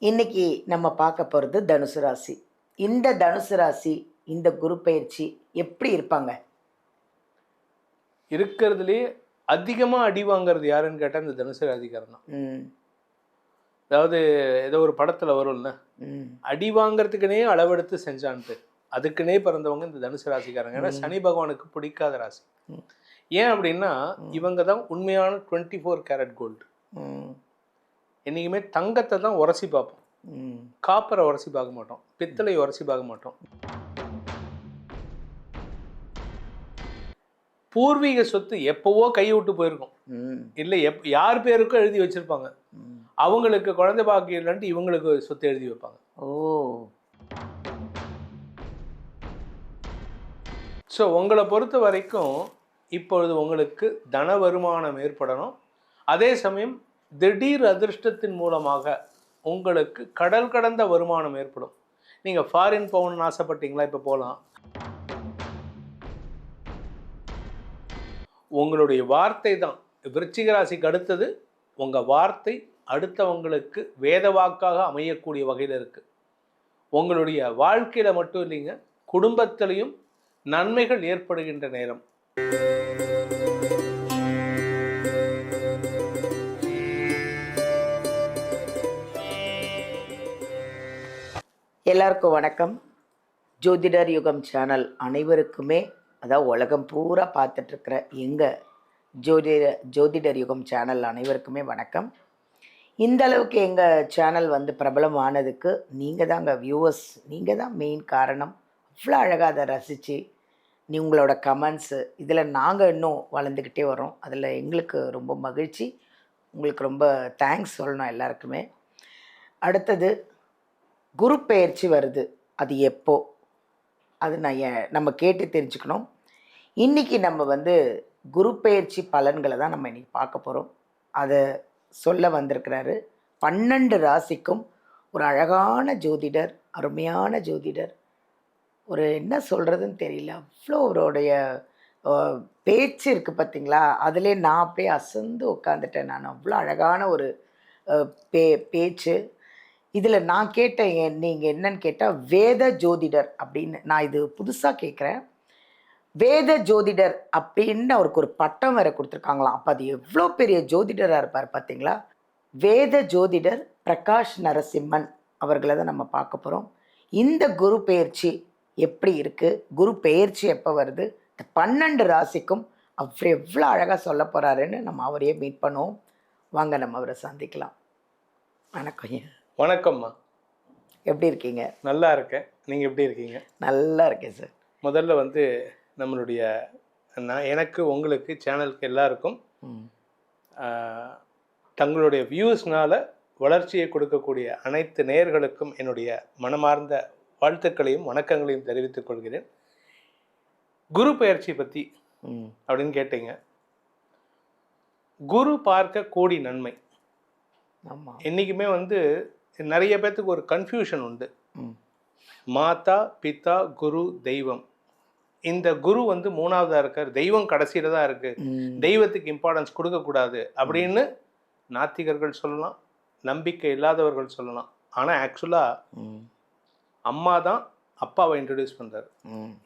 இன்னைக்கு நம்ம பார்க்க போகிறது தனுசு ராசி. இந்த தனுசு ராசி இந்த குரு பயிற்சி எப்படி இருப்பாங்க? இருக்கிறதுலேயே அதிகமாக அடி வாங்குறது யாருன்னு கேட்டால் இந்த தனுசு ராசிக்காரன் தான். அதாவது ஏதோ ஒரு படத்தில் வரும்ல, அடி வாங்கிறதுக்குனே அளவெடுத்து செஞ்சான்ட்டு, அதுக்குன்னே பிறந்தவங்க இந்த தனுசு ராசிக்காரங்க. ஏன்னா சனி பகவானுக்கு பிடிக்காத ராசி. ஏன் அப்படின்னா இவங்க தான் உண்மையான 24 கேரட் கோல்டு. என்றைக்குமே தங்கத்தை தான் உரசி பார்ப்போம், காப்பரை உரசி பார்க்க மாட்டோம், பித்தளை உரசி பார்க்க மாட்டோம். பூர்வீக சொத்து எப்பவோ கை விட்டு போயிருக்கும், இல்லை யார் பேருக்கும் எழுதி வச்சிருப்பாங்க. அவங்களுக்கு குழந்தை பாக்கியம் இல்லைன்ட்டு இவங்களுக்கு சொத்து எழுதி வைப்பாங்க. ஸோ உங்களை பொறுத்த வரைக்கும் இப்பொழுது உங்களுக்கு தன வருமானம் ஏற்படணும். அதே சமயம் திடீர் அதிர்ஷ்டத்தின் மூலமாக உங்களுக்கு கடல் கடந்த வருமானம் ஏற்படும். நீங்கள் ஃபாரின் போகணும்னு ஆசைப்பட்டீங்களா? இப்போ போகலாம். உங்களுடைய வார்த்தை தான் விருச்சிக ராசிக்கு அடுத்தது. உங்கள் வார்த்தை அடுத்தவங்களுக்கு வேத வாக்காக அமையக்கூடிய வகையில் இருக்குது. உங்களுடைய வாழ்க்கையில் மட்டும் இல்லைங்க, குடும்பத்திலையும் நன்மைகள் ஏற்படுகின்ற நேரம். எல்லாருக்கும் வணக்கம். ஜோதிடர் யுகம் சேனல் அனைவருக்குமே, அதாவது உலகம் பூரா பார்த்துட்ருக்கிற எங்கள் ஜோதிடர் யுகம் சேனல் அனைவருக்குமே வணக்கம். இந்த அளவுக்கு எங்கள் சேனல் பிரபலமானதுக்கு நீங்கள் தாங்க வியூவர்ஸ், நீங்கள் தான் மெயின் காரணம். அவ்வளோ அழகாக அதை ரசித்து உங்களோட கமெண்ட்ஸு, இதில் நாங்கள் இன்னும் வளர்ந்துக்கிட்டே வரோம். அதில் எங்களுக்கு ரொம்ப மகிழ்ச்சி. உங்களுக்கு ரொம்ப தேங்க்ஸ் சொல்லணும் எல்லாருக்குமே. அடுத்தது குரு பெயர்ச்சி வருது, அது எப்போ, அது நம்ம கேட்டு தெரிஞ்சுக்கணும். இன்றைக்கி நம்ம குரு பெயர்ச்சி பலன்களை தான் நம்ம இன்றைக்கி பார்க்க போகிறோம். அதை சொல்ல வந்திருக்கிறாரு 12 ராசிக்கும் ஒரு அழகான ஜோதிடர், அருமையான ஜோதிடர். ஒரு என்ன சொல்கிறதுன்னு தெரியல, அவ்வளோ அவருடைய பேச்சு இருக்குது பார்த்தீங்களா, அதிலே நான் அப்படியே அசந்து உட்காந்துட்டேன். நான் அவ்வளோ அழகான ஒரு பேச்சு. இதில் நான் கேட்டேன், நீங்கள் என்னன்னு கேட்டால் வேத ஜோதிடர் அப்படின்னு. நான் இது புதுசாக கேட்குறேன். வேத ஜோதிடர் அப்படின்னு அவருக்கு ஒரு பட்டம் வேறு கொடுத்துருக்காங்களாம். அப்போ அது எவ்வளோ பெரிய ஜோதிடராக இருப்பார் பார்த்தீங்களா. வேத ஜோதிடர் பிரகாஷ் நரசிம்மன் அவர்களை தான் நம்ம பார்க்க போகிறோம். இந்த குரு பெயர்ச்சி எப்படி இருக்குது, குரு பெயர்ச்சி எப்போ வருது, இந்த 12 ராசிக்கும் அவர் எவ்வளோ அழகாக சொல்ல போகிறாருன்னு நம்ம அவரையே மீட் பண்ணுவோம். வாங்க நம்ம அவரை சந்திக்கலாம். வணக்கம். வணக்கம்மா, எப்படி இருக்கீங்க? நல்லா இருக்கேன். நீங்கள் எப்படி இருக்கீங்க? நல்லா இருக்கேன் சார். முதல்ல நம்மளுடைய எனக்கு உங்களுக்கு சேனலுக்கு எல்லாருக்கும் தங்களுடைய வியூஸ்னால் வளர்ச்சியை கொடுக்கக்கூடிய அனைத்து நேயர்களுக்கும் என்னுடைய மனமார்ந்த வாழ்த்துக்களையும் வணக்கங்களையும் தெரிவித்துக் கொள்கிறேன். குரு பெயர்ச்சி பற்றி அப்படின்னு கேட்டீங்க. குரு பார்க்க கோடி நன்மை. ஆமாம். என்றைக்குமே நிறைய பேர்த்துக்கு ஒரு கன்ஃபியூஷன் உண்டு. மாதா பிதா குரு தெய்வம். இந்த குரு 3வதாக இருக்கார், தெய்வம் கடைசியில் தான் இருக்குது, தெய்வத்துக்கு இம்பார்ட்டன்ஸ் கொடுக்கக்கூடாது அப்படின்னு நாத்திகர்கள் சொல்லலாம், நம்பிக்கை இல்லாதவர்கள் சொல்லலாம். ஆனால் ஆக்சுவலாக அம்மா தான் அப்பாவை இன்ட்ரடியூஸ் பண்ணுறாரு.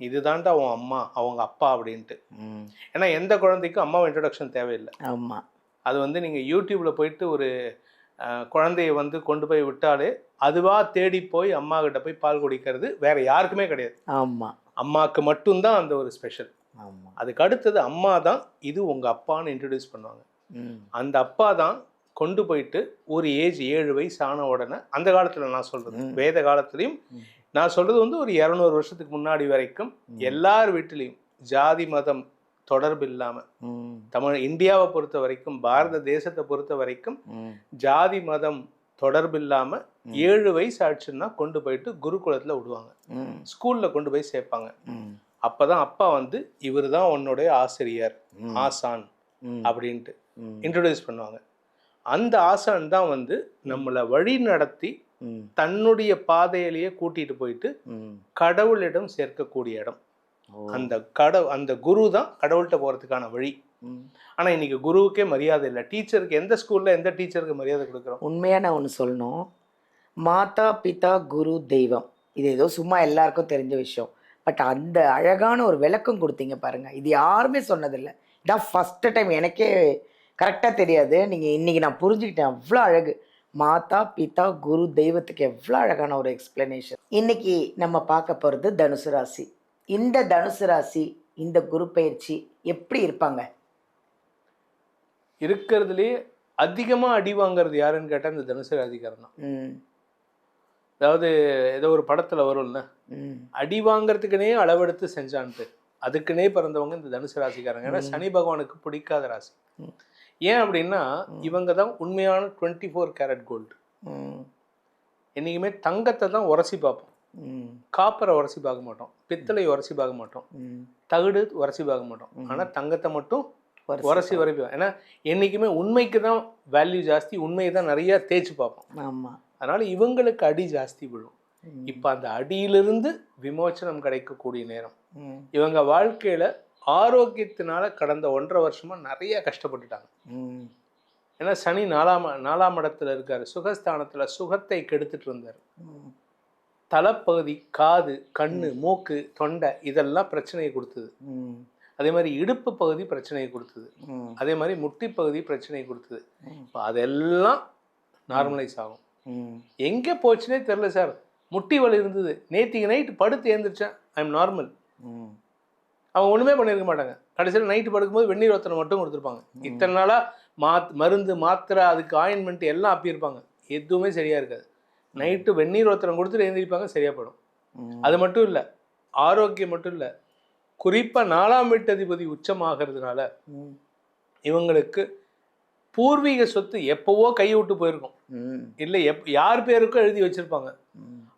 இதுதான்டா அவன் அம்மா, அவங்க அப்பா அப்படின்ட்டு. ஏன்னா எந்த குழந்தைக்கும் அம்மாவை இன்ட்ரடக்ஷன் தேவையில்லை. ஆமாம். அது நீங்கள் யூடியூப்பில் போயிட்டு ஒரு குழந்தைய கொண்டு போய் விட்டாலே அதுவாக தேடி போய் அம்மா கிட்ட போய் பால் குடிக்கிறது வேற யாருக்குமே கிடையாது. ஆமாம், அம்மாவுக்கு மட்டும்தான் அந்த ஒரு ஸ்பெஷல். ஆமாம். அதுக்கு அடுத்தது அம்மா தான் இது உங்கள் அப்பான்னு இன்ட்ரடியூஸ் பண்ணுவாங்க. அந்த அப்பா தான் கொண்டு போயிட்டு ஒரு ஏஜ் 7 வயசு ஆன உடனே, அந்த காலத்தில் நான் சொல்கிறது, வேத காலத்துலேயும் நான் சொல்கிறது ஒரு 200 வருஷத்துக்கு முன்னாடி வரைக்கும் எல்லார் வீட்டிலையும் ஜாதி மதம் தொடர்பு இல்லாமல், இந்தியாவை பொறுத்த வரைக்கும், பாரத தேசத்தை பொறுத்த வரைக்கும் ஜாதி மதம் தொடர்பு இல்லாமல் 7 வயசு ஆச்சுன்னா கொண்டு போயிட்டு குருகுலத்தில் விடுவாங்க, ஸ்கூலில் கொண்டு போய் சேர்ப்பாங்க. அப்போதான் அப்பா இவர் தான் உன்னுடைய ஆசிரியர், ஆசான் அப்படின்ட்டு இன்ட்ரடியூஸ் பண்ணுவாங்க. அந்த ஆசான் தான் நம்மளை வழி நடத்தி தன்னுடைய பாதையிலேயே கூட்டிட்டு போயிட்டு கடவுளிடம் சேர்க்கக்கூடிய இடம். அந்த குரு தான் கடவுள்கிட்ட போகிறதுக்கான வழி. ஆனால் இன்னைக்கு குருவுக்கே மரியாதை இல்லை. டீச்சருக்கு எந்த ஸ்கூலில் எந்த டீச்சருக்கு மரியாதை கொடுக்குறோம்? உண்மையாக நான் ஒன்று சொல்லணும், மாதா பிதா குரு தெய்வம், இது ஏதோ சும்மா எல்லாருக்கும் தெரிஞ்ச விஷயம். பட் அந்த அழகான ஒரு விளக்கம் கொடுத்தீங்க பாருங்க, இது யாருமே சொன்னதில்லை. இதான் ஃபஸ்ட்டு டைம் எனக்கே கரெக்டாக தெரியாது. நீங்கள் இன்னைக்கு நான் புரிஞ்சுக்கிட்டேன். அவ்வளோ அழகு. மாதா பிதா குரு தெய்வத்துக்கு எவ்வளோ அழகான ஒரு எக்ஸ்பிளனேஷன். இன்னைக்கு நம்ம பார்க்க போகிறது தனுசு ராசி. இந்த தனுசு ராசி இந்த குரு பயிற்சி எப்படி இருப்பாங்க? இருக்கிறதுலே அதிகமாக அடி வாங்குறது யாருன்னு கேட்டால் இந்த தனுசு ராசிக்காரன் தான். அதாவது ஏதோ ஒரு படத்தில் வரும்ல, அடி வாங்கிறதுக்குனே அளவெடுத்து செஞ்சான்ட்டு, அதுக்குன்னே பிறந்தவங்க இந்த தனுசு ராசிக்காரங்க. ஏன்னா சனி பகவானுக்கு பிடிக்காத ராசி. ஏன் அப்படின்னா இவங்க தான் உண்மையான 24 கேரட் கோல்டு. என்றைக்குமே தங்கத்தை தான் உரசி பார்ப்போம், காப்பரை உரசி பார்க்க மாட்டோம், பித்தளை உரசி பார்க்க மாட்டோம், தகுடு உரசி பார்க்க மாட்டோம். ஆனால் தங்கத்தை மட்டும் உரசி வரைப்போம். ஏன்னா என்றைக்குமே உண்மைக்கு தான் வேல்யூ ஜாஸ்தி, உண்மையை தான் நிறையா தேய்ச்சி பார்ப்போம். ஆமாம். அதனால் இவங்களுக்கு அடி ஜாஸ்தி விழும். இப்போ அந்த அடியிலிருந்து விமோச்சனம் கிடைக்கக்கூடிய நேரம். இவங்க வாழ்க்கையில் ஆரோக்கியத்தினால கடந்த 1.5 வருஷமாக நிறைய கஷ்டப்பட்டுட்டாங்க. ஏன்னா சனி 4ஆம் இடத்துல இருக்காரு, சுகஸ்தானத்தில் சுகத்தை கெடுத்துட்டு இருந்தார். தலைப்பகுதி, காது, கண்ணு, மூக்கு, தொண்டை இதெல்லாம் பிரச்சனையை கொடுத்தது. அதே மாதிரி இடுப்பு பகுதி பிரச்சனையை கொடுத்தது. அதே மாதிரி முட்டி பகுதி பிரச்சனையை கொடுத்தது. இப்போ அதெல்லாம் நார்மலைஸ் ஆகும். எங்கே போச்சுன்னே தெரில சார், முட்டி வலி இருந்தது, நேற்றுக்கு நைட்டு படுத்து எழுந்திரிச்சேன், ஐ எம் நார்மல். அவங்க ஒன்றுமே பண்ணியிருக்க மாட்டாங்க. கடைசியில் நைட்டு படுக்கும்போது வெந்நீர் ஒத்தனை மட்டும் கொடுத்துருப்பாங்க. இத்தனை நாளாக மருந்து மாத்திரை அதுக்கு ஆயின்மெண்ட் எல்லாம் அப்பியிருப்பாங்க, எதுவுமே சரியாக இருக்காது. நைட்டு வெந்நீர் ஒத்தனை கொடுத்துட்டு எழுந்திரிப்பாங்க, சரியாக போயிடும். அது மட்டும் இல்லை, ஆரோக்கியம் மட்டும் இல்லை, குறிப்பாக 4ஆம் வீட்டதிபதி உச்சமாகிறதுனால இவங்களுக்கு பூர்வீக சொத்து எப்போவோ கையை விட்டு போயிருக்கும். இல்லை யார் பேருக்கும் எழுதி வச்சிருப்பாங்க.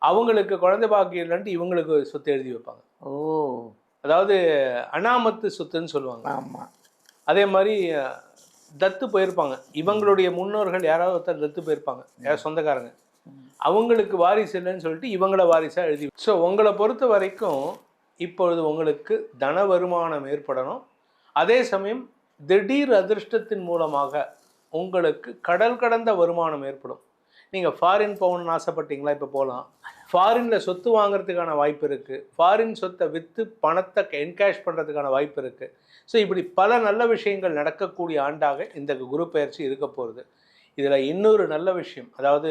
அவங்களுக்கு குழந்தை பாக்கியம் இல்லைன்ட்டு இவங்களுக்கு சொத்து எழுதி வைப்பாங்க. அதாவது அனாமத்து சொத்துன்னு சொல்லுவாங்க. அதே மாதிரி தத்து போயிருப்பாங்க. இவங்களுடைய முன்னோர்கள் யாராவது ஒருத்தர் தத்து போயிருப்பாங்க, யாராவது சொந்தக்காரங்க. அவங்களுக்கு வாரிசு இல்லைன்னு சொல்லிட்டு இவங்கள வாரிசாக எழுதி. ஸோ உங்களை பொறுத்த வரைக்கும் இப்பொழுது உங்களுக்கு தன வருமானம் ஏற்படணும். அதே சமயம் திடீர் அதிர்ஷ்டத்தின் மூலமாக உங்களுக்கு கடல் கடந்த வருமானம் ஏற்படும். நீங்கள் ஃபாரின் போகணுன்னு ஆசைப்பட்டீங்களா, இப்போ போகலாம். ஃபாரினில் சொத்து வாங்குறதுக்கான வாய்ப்பு இருக்குது. ஃபாரின் சொத்தை விற்று பணத்தை என்கேஷ் பண்ணுறதுக்கான வாய்ப்பு இருக்குது. ஸோ இப்படி பல நல்ல விஷயங்கள் நடக்கக்கூடிய ஆண்டாக இந்த குரு பயிற்சி இருக்க போகிறது. இதில் இன்னொரு நல்ல விஷயம், அதாவது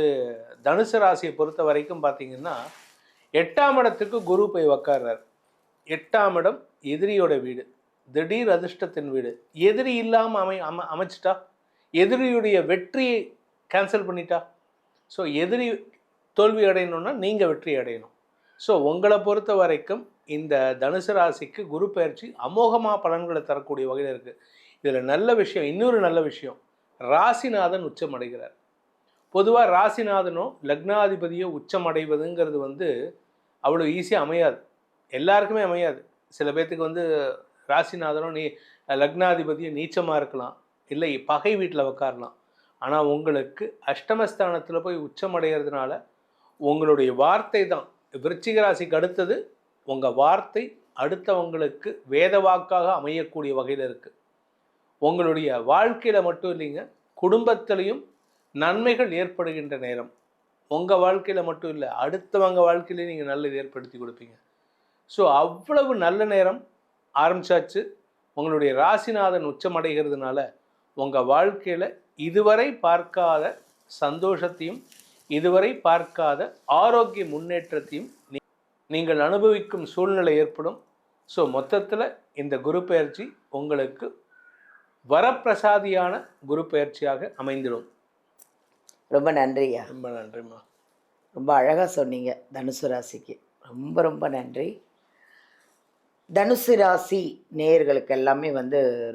தனுசு ராசியை பொறுத்த வரைக்கும் பார்த்தீங்கன்னா 8ஆம் இடத்துக்கு குரு போய் உக்கார்றார். 8ஆம் இடம் எதிரியோட வீடு, திடீர் அதிர்ஷ்டத்தின் வீடு. எதிரி இல்லாமல் அமைச்சிட்டா, எதிரியுடைய வெற்றியை கேன்சல் பண்ணிட்டா. ஸோ எதிரி தோல்வி அடையணும்னா நீங்கள் வெற்றி அடையணும். ஸோ உங்களை பொறுத்த வரைக்கும் இந்த தனுசு ராசிக்கு குரு பயிற்சி அமோகமாக பலன்களை தரக்கூடிய வகையில் இருக்குது. இதில் நல்ல விஷயம், இன்னொரு நல்ல விஷயம், ராசிநாதன் உச்சம் அடைகிறார். பொதுவாக ராசிநாதனோ லக்னாதிபதியோ உச்சம் அடைவதுங்கிறது அவ்வளோ ஈஸியாக அமையாது, எல்லாருக்குமே அமையாது. சில பேர்த்துக்கு ராசிநாதனோ லக்னாதிபதியோ நீச்சமாக இருக்கலாம், இல்லை பகை வீட்டில் உட்காரலாம். ஆனால் உங்களுக்கு அஷ்டமஸ்தானத்தில் போய் உச்சம் அடைகிறதுனால உங்களுடைய வார்த்தை தான் விருச்சிக ராசிக்கு அடுத்தது. உங்கள் வார்த்தை அடுத்தவங்களுக்கு வேத வாக்காக அமையக்கூடிய வகையில் இருக்குது. உங்களுடைய வாழ்க்கையில் மட்டும் இல்லைங்க, குடும்பத்திலையும் நன்மைகள் ஏற்படுகின்ற நேரம். உங்கள் வாழ்க்கையில் மட்டும் இல்லை, அடுத்தவங்க வாழ்க்கையிலையும் நீங்கள் நல்லது ஏற்படுத்தி கொடுப்பீங்க. ஸோ அவ்வளவு நல்ல நேரம் ஆரம்பிச்சாச்சு. உங்களுடைய ராசிநாதன் உச்சமடைகிறதுனால உங்கள் வாழ்க்கையில் இதுவரை பார்க்காத சந்தோஷத்தையும் இதுவரை பார்க்காத ஆரோக்கிய முன்னேற்றத்தையும் நீங்கள் அனுபவிக்கும் சூழ்நிலை ஏற்படும். ஸோ மொத்தத்தில் இந்த குரு பயிற்சி உங்களுக்கு வரப்பிரசாதியான குரு பயிற்சியாக அமைந்திடும். ரொம்ப நன்றியா. ரொம்ப நன்றிம்மா. ரொம்ப அழகாக சொன்னீங்க தனுசு ராசிக்கு. ரொம்ப ரொம்ப நன்றி. தனுசு ராசி நேயர்களுக்கு எல்லாமே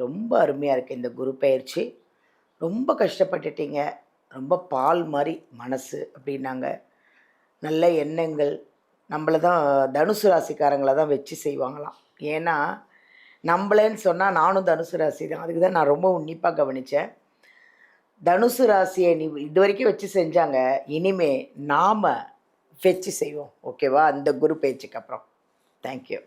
ரொம்ப அருமையாக இருக்குது இந்த குரு பயிற்சி. ரொம்ப கஷ்டப்பட்டுட்டீங்க, ரொம்ப பால் மாதிரி மனசு அப்படின்னாங்க. நல்ல எண்ணங்கள் நம்மளை தான் தனுசு ராசிக்காரங்களை தான் வச்சு செய்வாங்களாம். ஏன்னா நம்மளேன்னு சொன்னால் நானும் தனுசு ராசி தான், அதுக்கு தான் நான் ரொம்ப உன்னிப்பாக கவனித்தேன். தனுசு ராசியை இது வரைக்கும் வச்சு செஞ்சாங்க, இனிமே நாம் வச்சு செய்வோம். ஓகேவா? அந்த குரு பயிற்சிக்கு அப்புறம். தேங்க்யூ.